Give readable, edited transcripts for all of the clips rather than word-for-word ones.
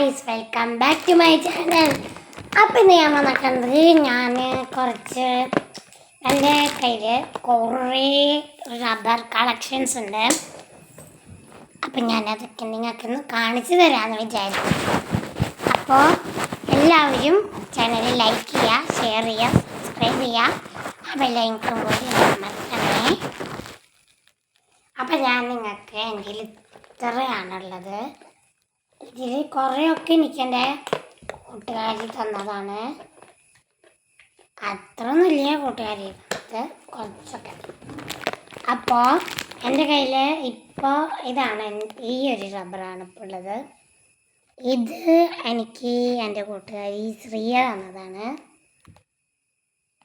Guys, welcome back to my channel. അപ്പം ഇന്ന് ഞാൻ വന്നിട്ടുണ്ട്. ഞാൻ കുറച്ച് എൻ്റെ കയ്യിൽ കുറേ റബ്ബർ കളക്ഷൻസ് ഉണ്ട്. അപ്പം ഞാനതൊക്കെ നിങ്ങൾക്കൊന്ന് കാണിച്ചു തരാമെന്ന് വിചാരിച്ചു. അപ്പോൾ എല്ലാവരും ചാനൽ ലൈക്ക് ചെയ്യുക, ഷെയർ ചെയ്യുക, സബ്സ്ക്രൈബ് ചെയ്യുക. ആ ബെല്ലൈക്കൺ കൂടി അമർത്തണേ. അപ്പം ഞാൻ നിങ്ങൾക്ക് എൻ്റെ ഇത്രയാണുള്ളത്. ഇതിൽ കുറേയൊക്കെ എനിക്കെൻ്റെ കൂട്ടുകാരി തന്നതാണ്. അത്രയൊന്നുമില്ല കൂട്ടുകാരി തന്നത്, കുറച്ചൊക്കെ. അപ്പോൾ എൻ്റെ കയ്യിൽ ഇപ്പോൾ ഇതാണ്, ഈ ഒരു റബ്ബറാണ് ഇപ്പോൾ ഉള്ളത്. ഇത് എനിക്ക് എൻ്റെ കൂട്ടുകാരി ശ്രീയ തന്നതാണ്.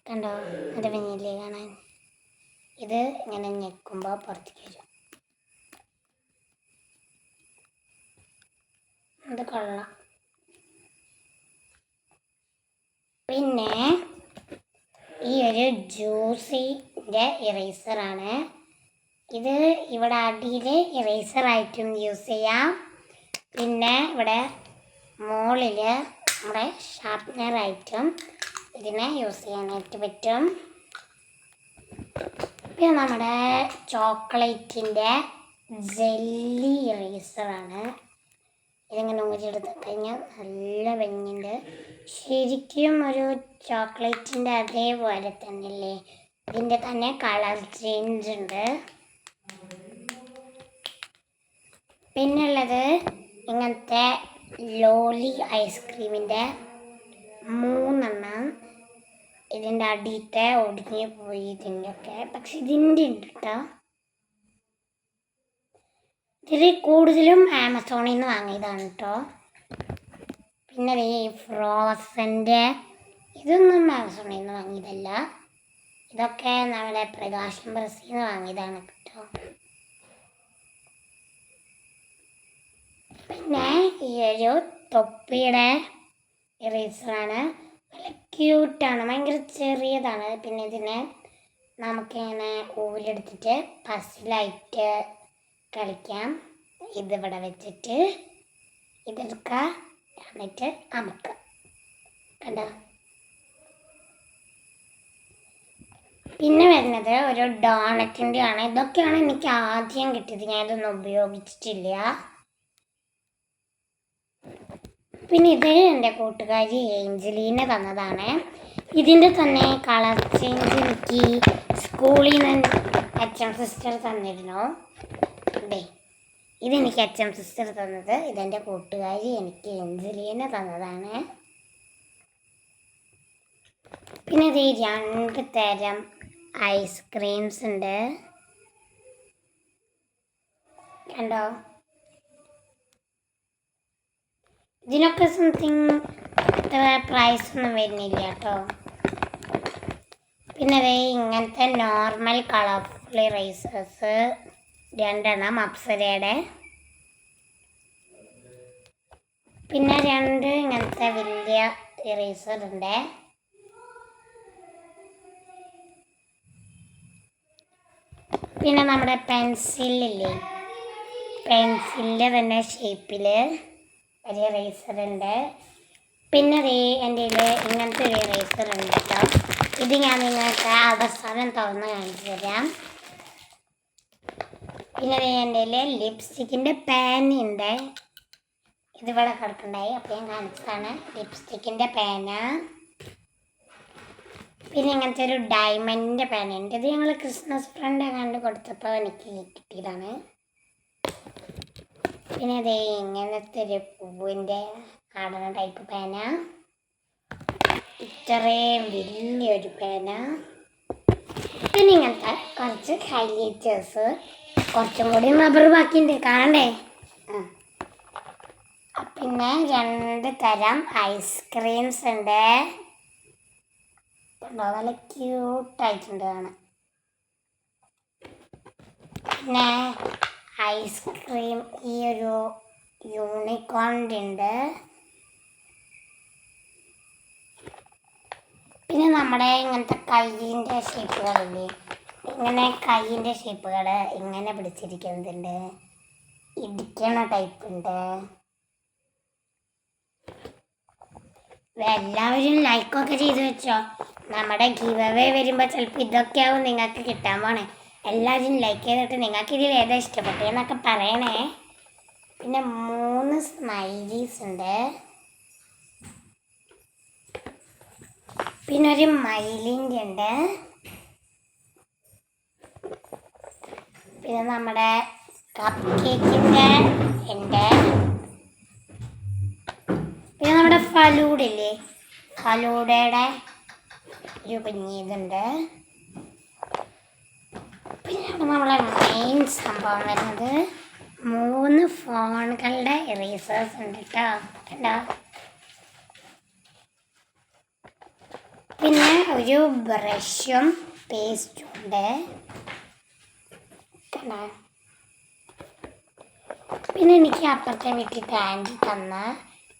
കണ്ടോ, എൻ്റെ പിന്നിലേ കാണാൻ. ഇത് ഇങ്ങനെ ഞെക്കുമ്പോൾ പുറത്തേക്ക് വരും. അത് കൊള്ളാം. പിന്നെ ഈ ഒരു ജ്യൂസിൻ്റെ ഇറേസറാണ് ഇത്. ഇവിടെ അടിയിൽ ഇറേസറായിട്ടും യൂസ് ചെയ്യാം. പിന്നെ ഇവിടെ മുകളിൽ നമ്മുടെ ഷാർപ്പ്നറായിട്ടും ഇതിനെ യൂസ് ചെയ്യാനായിട്ട് പറ്റും. പിന്നെ നമ്മുടെ ചോക്ലേറ്റിൻ്റെ ജെല്ലി ഇറേസറാണ്. ഇതിങ്ങനെ ഊരിയെടുത്ത് കഴിഞ്ഞാൽ നല്ല ഭംഗിയുണ്ട്. ശരിക്കും ഒരു ചോക്ലേറ്റിൻ്റെ അതേപോലെ തന്നെയല്ലേ. ഇതിൻ്റെ തന്നെ കളർ ചേഞ്ച് ഉണ്ട്. പിന്നുള്ളത് ഇങ്ങനത്തെ ലോലി ഐസ്ക്രീമിൻ്റെ 3 ഇതിൻ്റെ അടിയത്തെ ഒടിഞ്ഞ് പോയി ഇതിൻ്റെയൊക്കെ. പക്ഷെ ഇതിൻ്റെ ഉണ്ട് കേട്ടോ. ഇതിൽ കൂടുതലും ആമസോണിൽ നിന്ന് വാങ്ങിയതാണ് കേട്ടോ. പിന്നെ ഈ ഫ്രോസൻ്റെ ഇതൊന്നും ആമസോണിൽ നിന്ന് വാങ്ങിയതല്ല. ഇതൊക്കെ നമ്മുടെ പ്രകാശം പ്രസ്സിൽ നിന്ന് വാങ്ങിയതാണ് കേട്ടോ. പിന്നെ ഈ ഒരു തൊപ്പിയുടെ ഇറേസറാണ്. നല്ല ക്യൂട്ടാണ്, ഭയങ്കര ചെറിയതാണ്. പിന്നെ ഇതിനെ നമുക്കിങ്ങനെ ഊരെടുത്തിട്ട് പസിലായിട്ട് കളിക്കാം. ഇതിവിടെ വെച്ചിട്ട് ഇതെടുക്കുക, എന്നിട്ട് അമക്കുക. കണ്ടോ. പിന്നെ വരുന്നത് ഒരു ഡോണറ്റിൻ്റെ ആണ്. ഇതൊക്കെയാണ് എനിക്ക് ആദ്യം കിട്ടിയത്. ഞാൻ ഇതൊന്നും ഉപയോഗിച്ചിട്ടില്ല. പിന്നെ ഇത് എൻ്റെ കൂട്ടുകാരി ഏഞ്ചലീന തന്നതാണ്. ഇതിൻ്റെ തന്നെ കളർ ചേഞ്ച് എനിക്ക് സ്കൂളിൽ നിന്ന് അച്ഛൻ സിസ്റ്റർ തന്നിരുന്നു. ഇതെനിക്ക് അച്ഛൻ സിസ്റ്റർ തന്നത്. ഇതെൻ്റെ കൂട്ടുകാരി എനിക്ക് ഏഞ്ചലീന തന്നതാണ്. പിന്നെ ഇത് 2 തരം ഐസ്ക്രീംസ് ഉണ്ട്. കണ്ടോ. ഇതിനൊക്കെ സംതിങ് അത്ര പ്രൈസ് ഒന്നും വരുന്നില്ല കേട്ടോ. പിന്നെ അത് ഇങ്ങനത്തെ നോർമൽ കളർഫുൾ ഇറേസേഴ്സ് 2 അപ്സരയുടെ. പിന്നെ 2 ഇങ്ങനത്തെ വലിയ ഇറേസർ ഉണ്ട്. പിന്നെ നമ്മുടെ പെൻസിലില്ലേ, പെൻസിലിൻ്റെ തന്നെ ഷേപ്പിൽ ഒരു ഇറേസർ ഉണ്ട്. പിന്നെ എൻ്റെ ഇങ്ങനത്തെ ഒരു ഇറേസർ ഉണ്ട് കേട്ടോ. ഇത് ഞാൻ നിങ്ങൾക്ക് അവസാനം തുറന്ന് കാണിച്ചു തരാം. പിന്നെ എൻ്റെ ലിപ്സ്റ്റിക്കിൻ്റെ പേനുണ്ട്. ഇതിവിടെ കിടക്കുന്നുണ്ടായി, അപ്പോൾ ഞാൻ കാണിച്ചതാണ് ലിപ്സ്റ്റിക്കിൻ്റെ പേന. പിന്നെ ഇങ്ങനത്തെ ഒരു ഡയമണ്ടിൻ്റെ പേനുണ്ട്. ഇത് ഞങ്ങൾ ക്രിസ്മസ് ഫ്രണ്ട് കണ്ട് കൊടുത്തപ്പോൾ എനിക്ക് കിട്ടിയതാണ്. പിന്നെ ഇത് ഇങ്ങനത്തെ ഒരു പൂവിൻ്റെ ആടണ ടൈപ്പ് പേന. ഇത്രയും വലിയൊരു പേന. പിന്നെ ഇങ്ങനത്തെ കുറച്ച് ഹൈലൈറ്റേഴ്സ്. കുറച്ചും കൂടി റബ്ബർ ബാക്കിയുണ്ട്, കാണണ്ടേ. പിന്നെ 2 തരം ഐസ്ക്രീംസ് ഉണ്ട്. നല്ല ക്യൂട്ടായിട്ടുണ്ട് കാണാൻ. പിന്നെ ഐസ്ക്രീം ഈ ഒരു യൂണിക്കോണിൻ്റെ ഉണ്ട്. പിന്നെ നമ്മുടെ ഇങ്ങനത്തെ കയ്യിൻ്റെ ഷേപ്പുകളില്ലേ, ഇങ്ങനെ കയ്യിൻ്റെ ഷേപ്പുകൾ ഇങ്ങനെ പിടിച്ചിരിക്കുന്നതുണ്ട്. ഇടിക്കണ ടൈപ്പ് ഉണ്ട്. എല്ലാവരും ലൈക്കൊക്കെ ചെയ്ത് വെച്ചോ. നമ്മുടെ ഗിവ് അവേ വരുമ്പോൾ ചിലപ്പോൾ ഇതൊക്കെയാവും നിങ്ങൾക്ക് കിട്ടാൻ പോണേ. എല്ലാവരും ലൈക്ക് ചെയ്തിട്ട് നിങ്ങൾക്ക് ഇതിൽ ഏതാ ഇഷ്ടപ്പെട്ടതെന്നൊക്കെ പറയണേ. പിന്നെ 3 സ്മൈലീസ് ഉണ്ട്. പിന്നെ ഒരു മയിലിൻ്റെ ഉണ്ട്. പിന്നെ നമ്മുടെ കപ്പ് കേക്കിൻ്റെ ഉണ്ട്. പിന്നെ നമ്മുടെ ഫലൂഡയില്ലേ, ഫലൂഡയുടെ ഒരു കുഞ്ഞിതുണ്ട്. പിന്നെ നമ്മളെ മെയിൻ സംഭവം വരുന്നത് 3 ഫോണുകളുടെ ഇറേസേഴ്സ് ഉണ്ട് കേട്ടോ. കണ്ടോ? പിന്നെ ഒരു ബ്രഷും പേസ്റ്റും ഉണ്ട്. കണ്ടോ? പിന്നെ എനിക്ക് അപ്പുറത്തെ വീട്ടിൽ ആൻറ്റി തന്ന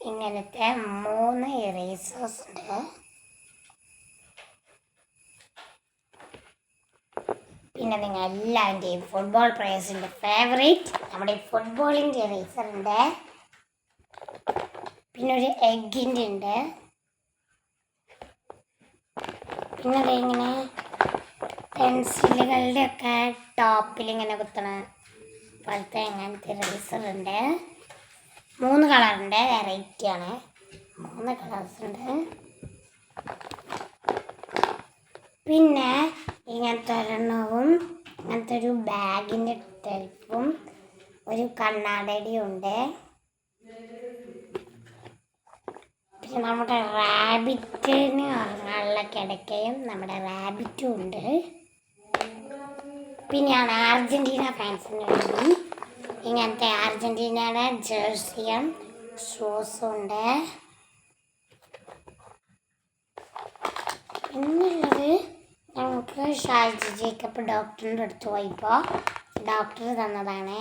ഇങ്ങനത്തെ 3 ഇറേസേഴ്സ് ഉണ്ട്. പിന്നെ നിങ്ങൾ എല്ലാവരുടെയും ഫുട്ബോൾ പ്ലേയേഴ്സിൻ്റെ ഫേവറേറ്റ് നമ്മുടെ ഫുട്ബോളിൻ്റെ ഇറേസർ ഉണ്ട്. പിന്നെ ഒരു എഗ്ഗിൻ്റെ ഉണ്ട്. പിന്നെ അതിങ്ങനെ പെൻസിലുകളുടെ ഒക്കെ ടോപ്പിൽ ഇങ്ങനെ കുത്തണ പോലത്തെ അങ്ങനത്തെ ഇറേസർ ഉണ്ട്. 3 കളറുണ്ട്, വെറൈറ്റിയാണ്. 3 കളേഴ്സ് ഉണ്ട്. പിന്നെ ഇങ്ങനത്തെ ഒരെണ്ണവും ഇങ്ങനത്തെ ഒരു ബാഗിൻ്റെ ടൈപ്പും ഒരു കണ്ണാടിയും ഉണ്ട്. പിന്നെ നമ്മുടെ റാബിറ്റിന് ഉറങ്ങാനുള്ള കിടക്കയും നമ്മുടെ റാബിറ്റും ഉണ്ട്. പിന്നെയാണ് അർജൻറ്റീന ഫാൻസിന് വേണ്ടി ഇങ്ങനത്തെ അർജൻറ്റീനയുടെ ജേഴ്സിയും ഷൂസും ഉണ്ട്. പിന്നുള്ളത് ഞങ്ങൾക്ക് ഷാജി ജേക്കബ് ഡോക്ടറിൻ്റെ അടുത്ത് പോയപ്പോൾ ഡോക്ടർ തന്നതാണ്.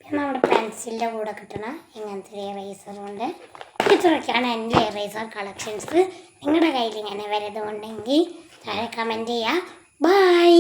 പിന്നെ നമ്മുടെ പെൻസിലിൻ്റെ കൂടെ കിട്ടണ ഇങ്ങനത്തെ ഒരു ഇറേസറുണ്ട്. ഇത്രയൊക്കെയാണ് എൻ്റെ ഇറേസർ കളക്ഷൻസ്. നിങ്ങളുടെ കയ്യിൽ ഇങ്ങനെ വരതുണ്ടെങ്കിൽ താഴെ കമൻറ്റ് ചെയ്യുക. ബൈ.